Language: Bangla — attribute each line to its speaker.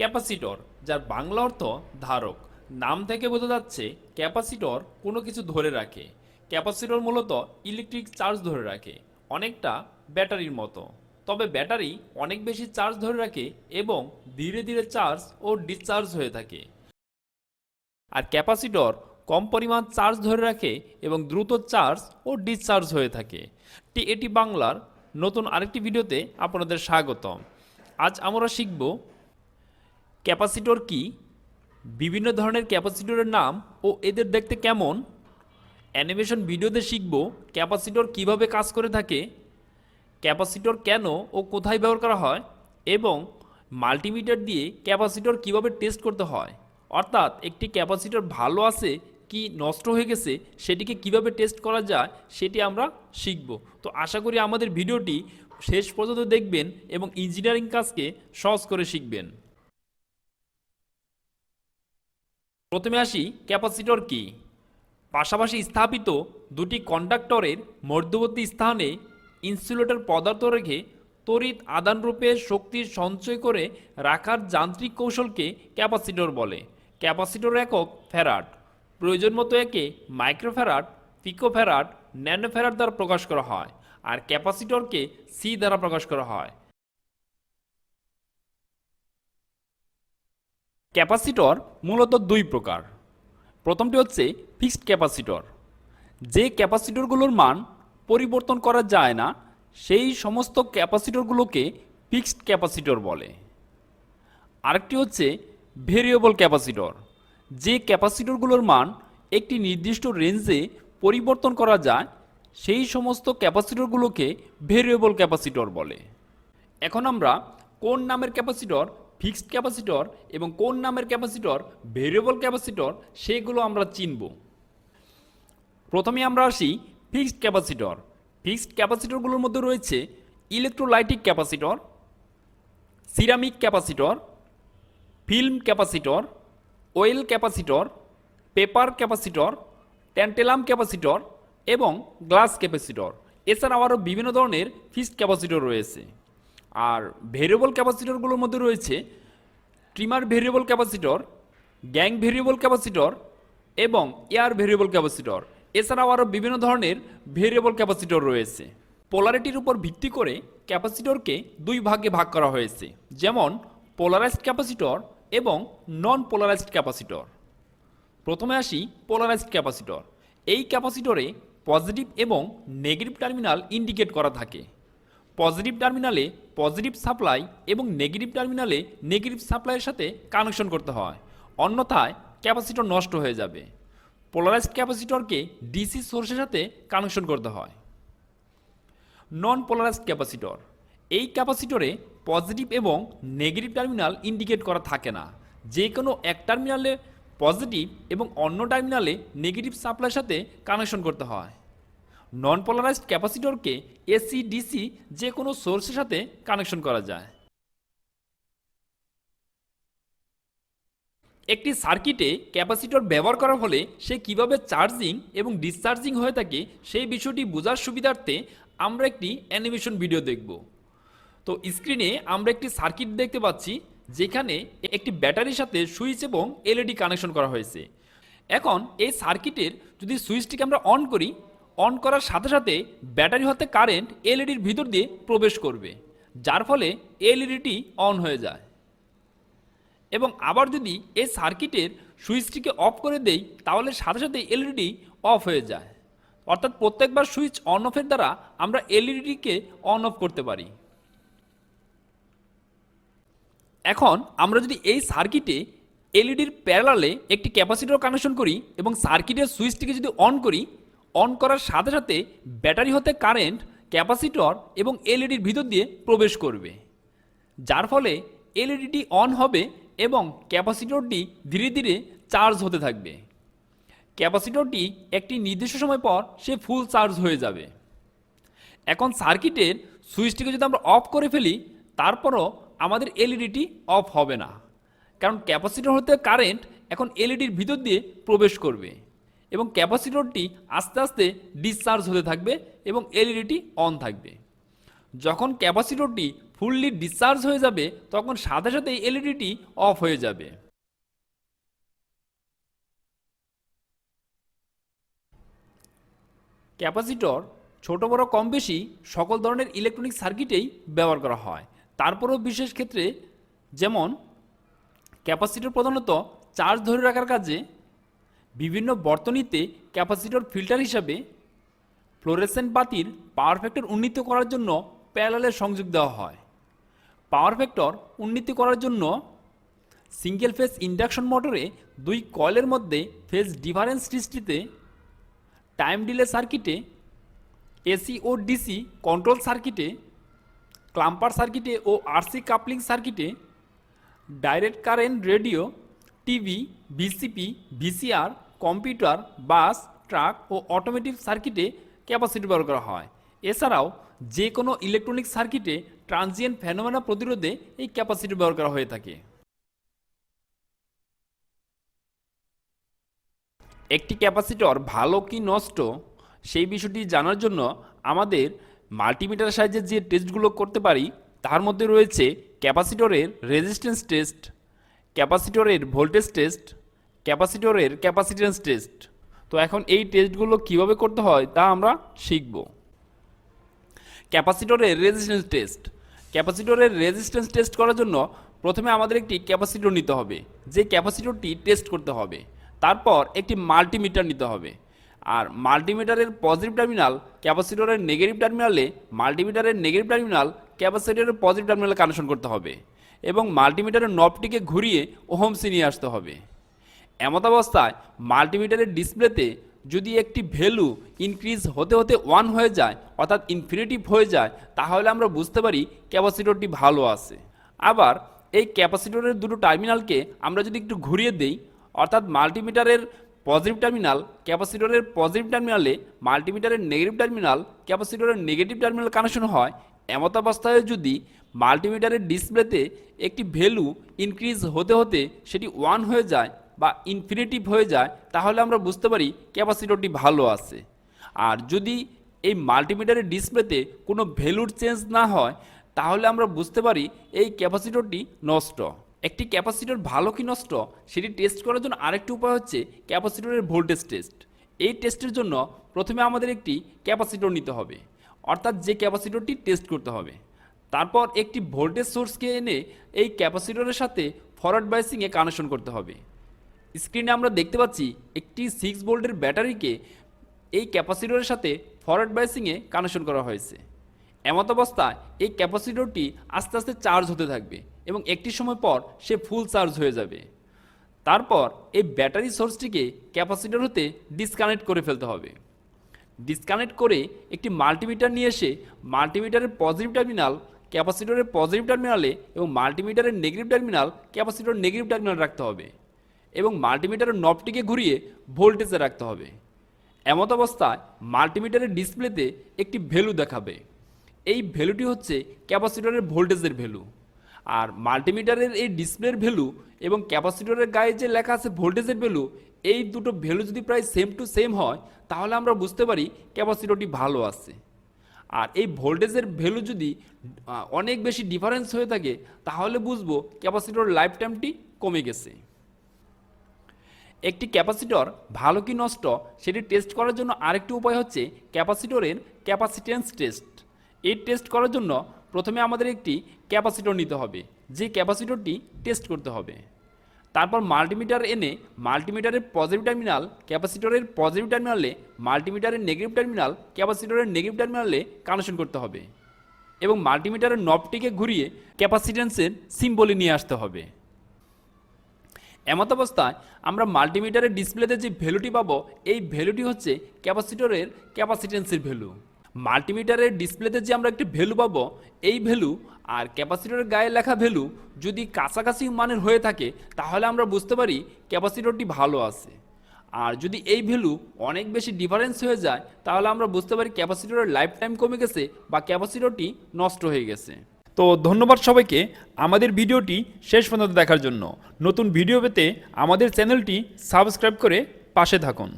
Speaker 1: ক্যাপাসিটর, যার বাংলা অর্থ ধারক। নাম থেকে বোঝা যাচ্ছে ক্যাপাসিটর কোনো কিছু ধরে রাখে। ক্যাপাসিটর মূলত ইলেকট্রিক চার্জ ধরে রাখে, অনেকটা ব্যাটারির মতো। তবে ব্যাটারি অনেক বেশি চার্জ ধরে রাখে এবং ধীরে ধীরে চার্জ ও ডিসচার্জ হয়ে থাকে। আর ক্যাপাসিটর কম পরিমাণ চার্জ ধরে রাখে এবং দ্রুত চার্জ ও ডিসচার্জ হয়ে থাকে। এটি বাংলার নতুন আরেকটি ভিডিওতে আপনাদের স্বাগতম। আজ আমরা শিখব ক্যাপাসিটর কি, বিভিন্ন ধরনের ক্যাপাসিটরের নাম ও এদের দেখতে কেমন। অ্যানিমেশন ভিডিওতে শিখব ক্যাপাসিটর কিভাবে কাজ করে থাকে, ক্যাপাসিটর কেন ও কোথায় ব্যবহার করা হয়, এবং মাল্টিমিটার দিয়ে ক্যাপাসিটর কিভাবে টেস্ট করতে হয়। অর্থাৎ একটি ক্যাপাসিটর ভালো আছে কি নষ্ট হয়ে গেছে সেটিকে কিভাবে টেস্ট করা যায় সেটি আমরা শিখব। তো আশা করি আমাদের ভিডিওটি শেষ পর্যন্ত দেখবেন এবং ইঞ্জিনিয়ারিং কাজকে সহজ করে শিখবেন। প্রথমে আসি ক্যাপাসিটর কি। পাশাপাশি স্থাপিত দুটি কন্ডাক্টরের মধ্যবর্তী স্থানে ইনসুলেটর পদার্থ রেখে তড়িৎ আদানরূপে শক্তি সঞ্চয় করে রাখার যান্ত্রিক কৌশলকে ক্যাপাসিটর বলে। ক্যাপাসিটর একক ফ্যারাড। প্রয়োজন মতো একে মাইক্রোফ্যারাড, পিকোফ্যারাড, ন্যানোফ্যারাড দ্বারা প্রকাশ করা হয়, আর ক্যাপাসিটরকে সি দ্বারা প্রকাশ করা হয়। ক্যাপাসিটর মূলত দুই প্রকার। প্রথমটি হচ্ছে ফিক্সড ক্যাপাসিটর, যে ক্যাপাসিটরগুলোর মান পরিবর্তন করা যায় না সেই সমস্ত ক্যাপাসিটরগুলোকে ফিক্সড ক্যাপাসিটর বলে। আরেকটি হচ্ছে ভেরিয়েবল ক্যাপাসিটর, যে ক্যাপাসিটরগুলোর মান একটি নির্দিষ্ট রেঞ্জে পরিবর্তন করা যায় সেই সমস্ত ক্যাপাসিটরগুলোকে ভেরিয়েবল ক্যাপাসিটর বলে। এখন আমরা কোন নামের ক্যাপাসিটর ফিক্সড ক্যাপাসিটর এবং কোন নামের ক্যাপাসিটর ভেরিয়েবল ক্যাপাসিটর সেগুলো আমরা চিনব। প্রথমে আমরা আসি ফিক্সড ক্যাপাসিটর। ফিক্সড ক্যাপাসিটরগুলোর মধ্যে রয়েছে electrolytic capacitor, ceramic capacitor, film capacitor, oil capacitor, paper capacitor, tantalum capacitor এবং গ্লাস ক্যাপাসিটর। এছাড়াও আরও বিভিন্ন ধরনের ফিক্সড ক্যাপাসিটর রয়েছে। আর ভেরিয়েবল ক্যাপাসিটরগুলোর মধ্যে রয়েছে trimmer variable capacitor, gang variable capacitor এবং এয়ার ভেরিয়েবল ক্যাপাসিটর। এছাড়াও আরও বিভিন্ন ধরনের ভেরিয়েবল ক্যাপাসিটর রয়েছে। পোলারিটির উপর ভিত্তি করে ক্যাপাসিটরকে দুই ভাগে ভাগ করা হয়েছে, যেমন পোলারাইজড ক্যাপাসিটর এবং নন পোলারাইজড ক্যাপাসিটর। প্রথমে আসি পোলারাইজড ক্যাপাসিটর। এই ক্যাপাসিটরে পজিটিভ এবং নেগেটিভ টার্মিনাল ইন্ডিকেট করা থাকে। পজিটিভ টার্মিনালে পজিটিভ সাপ্লাই এবং নেগেটিভ টার্মিনালে নেগেটিভ সাপ্লাইয়ের সাথে কানেকশন করতে হয়, অন্যথায় ক্যাপাসিটর নষ্ট হয়ে যাবে। পোলারাইজড ক্যাপাসিটরকে ডিসি সোর্সের সাথে কানেকশন করতে হয়। নন পোলারাইজড ক্যাপাসিটর, এই ক্যাপাসিটরে পজিটিভ এবং নেগেটিভ টার্মিনাল ইন্ডিকেট করা থাকে না। যে কোনো এক টার্মিনালে পজিটিভ এবং অন্য টার্মিনালে নেগেটিভ সাপ্লাইয়ের সাথে কানেকশন করতে হয়। নন পোলারাইজড ক্যাপাসিটরকে এসি ডিসি যে কোনো সোর্সের সাথে কানেকশন করা যায়। একটি সার্কিটে ক্যাপাসিটর ব্যবহার করার ফলে সে কিভাবে চার্জিং এবং ডিসচার্জিং হয়ে থাকে সেই বিষয়টি বোঝার সুবিধার্থে আমরা একটি অ্যানিমেশন ভিডিও দেখব। তো স্ক্রিনে আমরা একটি সার্কিট দেখতে পাচ্ছি, যেখানে একটি ব্যাটারির সাথে সুইচ এবং এলইডি কানেকশন করা হয়েছে। এখন এই সার্কিটের যদি সুইচটিকে আমরা অন করি, অন করার সাথে সাথে ব্যাটারি হতে কারেন্ট এলইডির ভিতর দিয়ে প্রবেশ করবে, যার ফলে এলইডিটি অন হয়ে যায়। এবং আবার যদি এই সার্কিটের সুইচটিকে অফ করে দেই, তাহলে সাথে সাথে এলইডি অফ হয়ে যায়। অর্থাৎ প্রত্যেকবার সুইচ অন অফের দ্বারা আমরা এলইডিকে অন অফ করতে পারি। এখন আমরা যদি এই সার্কিটে এলইডির প্যারালালে একটি ক্যাপাসিটর কানেকশন করি এবং সার্কিটের সুইচটিকে যদি অন করি, অন করার সাথে সাথে ব্যাটারি হতে কারেন্ট ক্যাপাসিটর এবং এলইডির ভিতর দিয়ে প্রবেশ করবে, যার ফলে এলইডিটি অন হবে এবং ক্যাপাসিটরটি ধীরে ধীরে চার্জ হতে থাকবে। ক্যাপাসিটরটি একটি নির্দিষ্ট সময় পর সে ফুল চার্জ হয়ে যাবে। এখন সার্কিটের সুইচটিকে যদি আমরা অফ করে ফেলি, তারপরও আমাদের এলইডিটি অফ হবে না, কারণ ক্যাপাসিটর হতে কারেন্ট এখন এলইডির ভিতর দিয়ে প্রবেশ করবে এবং ক্যাপাসিটরটি আস্তে আস্তে ডিসচার্জ হতে থাকবে এবং এলইডিটি অন থাকবে। যখন ক্যাপাসিটরটি ফুললি ডিসচার্জ হয়ে যাবে তখন সাথে সাথে এলইডিটি অফ হয়ে যাবে। ক্যাপাসিটর ছোট বড় কম বেশি সকল ধরনের ইলেকট্রনিক সার্কিটেই ব্যবহার করা হয়। তারপরেও বিশেষ ক্ষেত্রে যেমন ক্যাপাসিটর প্রধানত চার্জ ধরে রাখার কাজে, বিভিন্ন বর্তনীতে ক্যাপাসিটর ফিল্টার হিসাবে, ফ্লোরেসেন্ট বাতির পাওয়ার ফ্যাক্টর উন্নীত করার জন্য প্যারালালে সংযোগ দেওয়া হয়। পাওয়ার ফ্যাক্টর উন্নীত করার জন্য সিঙ্গেল ফেজ ইন্ডাকশন মোটরে দুই কয়েলের মধ্যে ফেজ ডিফারেন্স সৃষ্টিতে, টাইম ডিলে সার্কিটে, এসি ও ডিসি কন্ট্রোল সার্কিটে, ক্লাম্পার সার্কিটে ও আরসি কাপলিং সার্কিটে, direct current radio, TV, VCP, VCR, computer, bus, truck ও অটোমেটিভ সার্কিটে ক্যাপাসিটর ব্যবহার করা হয়। এছাড়াও যে কোনো ইলেকট্রনিক সার্কিটে ট্রানজিয়েন্ট ফেনোমেনা প্রতিরোধে এই ক্যাপাসিটর ব্যবহার করা হয়ে থাকে। একটি ক্যাপাসিটর ভালো কি নষ্ট সেই বিষয়টি জানার জন্য আমাদের মাল্টিমিটার সাহায্যে যে টেস্টগুলো করতে পারি তার মধ্যে রয়েছে ক্যাপাসিটরের রেজিস্ট্যান্স টেস্ট, ক্যাপাসিটরের ভোল্টেজ টেস্ট, ক্যাপাসিটরের ক্যাপাসিট্যান্স টেস্ট। তো এখন এই টেস্টগুলো কিভাবে করতে হয় তা আমরা শিখব। ক্যাপাসিটরের রেজিস্ট্যান্স টেস্ট। ক্যাপাসিটরের রেজিস্ট্যান্স টেস্ট করার জন্য প্রথমে আমাদের একটি ক্যাপাসিটর নিতে হবে, যে ক্যাপাসিটরটি টেস্ট করতে হবে। তারপর একটি মাল্টিমিটার নিতে হবে, আর মাল্টিমিটারের পজিটিভ টার্মিনাল ক্যাপাসিটরের নেগেটিভ টার্মিনালে, মাল্টিমিটারের নেগেটিভ টার্মিনাল ক্যাপাসিটরের পজিটিভ টার্মিনালে কানেকশন করতে হবে এবং মাল্টিমিটারের নবটিকে ঘুরিয়ে ওহমসে নিয়ে আসতে হবে। এমত অবস্থায় মাল্টিমিটারের ডিসপ্লেতে যদি একটি ভ্যালু ইনক্রিজ হতে হতে 1 হয়ে যায়, অর্থাৎ ইনফিনিটিভ হয়ে যায়, তাহলে আমরা বুঝতে পারি ক্যাপাসিটরটি ভালো আছে। আবার এই ক্যাপাসিটরের দুটো টার্মিনালকে আমরা যদি একটু ঘুরিয়ে দেই, অর্থাৎ মাল্টিমিটারের পজিটিভ টার্মিনাল ক্যাপাসিটরের পজিটিভ টার্মিনালে, মাল্টিমিটারের নেগেটিভ টার্মিনাল ক্যাপাসিটরের নেগেটিভ টার্মিনাল কানেকশন হয়, এমত অবস্থায় যদি মাল্টিমিটারের ডিসপ্লেতে একটি ভ্যালু ইনক্রিজ হতে হতে সেটি 1 হয়ে যায় বা ইনফিনিটিভ হয়ে যায়, তাহলে আমরা বুঝতে পারি ক্যাপাসিটরটি ভালো আছে। আর যদি এই মাল্টিমিটারের ডিসপ্লেতে কোনো ভ্যালুর চেঞ্জ না হয়, তাহলে আমরা বুঝতে পারি এই ক্যাপাসিটরটি নষ্ট। একটি ক্যাপাসিটর ভালো কি নষ্ট সেটি টেস্ট করার জন্য আরেকটি উপায় হচ্ছে ক্যাপাসিটরের ভোল্টেজ টেস্ট। এই টেস্টের জন্য প্রথমে আমাদের একটি ক্যাপাসিটর নিতে হবে, অর্থাৎ যে ক্যাপাসিটরটি টেস্ট করতে হবে। তারপর একটি ভোল্টেজ সোর্সকে এনে এই ক্যাপাসিটরের সাথে ফরওয়ার্ড বাইসিংয়ে কানেকশন করতে হবে। স্ক্রিনে আমরা দেখতে পাচ্ছি একটি 6 ভোল্টের ব্যাটারিকে এই ক্যাপাসিটরের সাথে ফরওয়ার্ড বাইসিংয়ে কানেকশন করা হয়েছে। এমত অবস্থায় এই ক্যাপাসিটরটি আস্তে আস্তে চার্জ হতে থাকবে এবং একটি সময় পর সে ফুল চার্জ হয়ে যাবে। তারপর এই ব্যাটারি সোর্সটিকে ক্যাপাসিটর হতে ডিসকানেক্ট করে ফেলতে হবে। ডিসকানেক্ট করে একটি মাল্টিমিটার নিয়ে এসে মাল্টিমিটারের পজিটিভ টার্মিনাল ক্যাপাসিটরের পজিটিভ টার্মিনালে এবং মাল্টিমিটারের নেগেটিভ টার্মিনাল ক্যাপাসিটরের নেগেটিভ টার্মিনাল রাখতে হবে এবং মাল্টিমিটারের নবটিকে ঘুরিয়ে ভোল্টেজে রাখতে হবে। এমত অবস্থায় মাল্টিমিটারের ডিসপ্লেতে একটি ভ্যালু দেখাবে। এই ভ্যালুটি হচ্ছে ক্যাপাসিটরের ভোল্টেজের ভ্যালু। আর মাল্টিমিটারের এই ডিসপ্লের ভ্যালু এবং ক্যাপাসিটরের গায়ে যে লেখা আছে ভোল্টেজের ভ্যালু, এই দুটো ভ্যালু যদি প্রায় সেম টু সেম হয়, তাহলে আমরা বুঝতে পারি ক্যাপাসিটরটি ভালো আছে। আর এই ভোল্টেজের ভ্যালু যদি অনেক বেশি ডিফারেন্স হয়ে থাকে, তাহলে বুঝবো ক্যাপাসিটরের লাইফ টাইমটি কমে গেছে। একটি ক্যাপাসিটর ভালো কি নষ্ট সেটি টেস্ট করার জন্য আরেকটি উপায় হচ্ছে ক্যাপাসিটরের ক্যাপাসিট্যান্স টেস্ট। এই টেস্ট করার জন্য প্রথমে আমাদের একটি ক্যাপাসিটর নিতে হবে, যে ক্যাপাসিটরটি টেস্ট করতে হবে। তারপর মাল্টিমিটার এনে মাল্টিমিটারের পজিটিভ টার্মিনাল ক্যাপাসিটরের পজিটিভ টার্মিনালে, মাল্টিমিটারের নেগেটিভ টার্মিনাল ক্যাপাসিটরের নেগেটিভ টার্মিনালে কানেকশন করতে হবে এবং মাল্টিমিটারের নবটিকে ঘুরিয়ে ক্যাপাসিট্যান্সের সিম্বলে নিয়ে আসতে হবে। এমত অবস্থায় আমরা মাল্টিমিটারের ডিসপ্লেতে যে ভ্যালুটি পাবো, এই ভ্যালুটি হচ্ছে ক্যাপাসিটরের ক্যাপাসিট্যান্সের ভ্যালু। মাল্টিমিটারের ডিসপ্লেতে যে আমরা একটি ভ্যালু পাবো, এই ভ্যালু আর ক্যাপাসিটরের গায়ে লেখা ভ্যালু যদি কাছাকাছি মানের হয়ে থাকে, তাহলে আমরা বুঝতে পারি ক্যাপাসিটরটি ভালো আছে। আর যদি এই ভ্যালু অনেক বেশি ডিফারেন্স হয়ে যায়, তাহলে আমরা বুঝতে পারি ক্যাপাসিটরের লাইফ টাইম কমে গেছে বা ক্যাপাসিটরটি নষ্ট হয়ে গেছে। তো ধন্যবাদ সবাইকে আমাদের ভিডিওটি শেষ পর্যন্ত দেখার জন্য। নতুন ভিডিও পেতে আমাদের চ্যানেলটি সাবস্ক্রাইব করে পাশে থাকুন।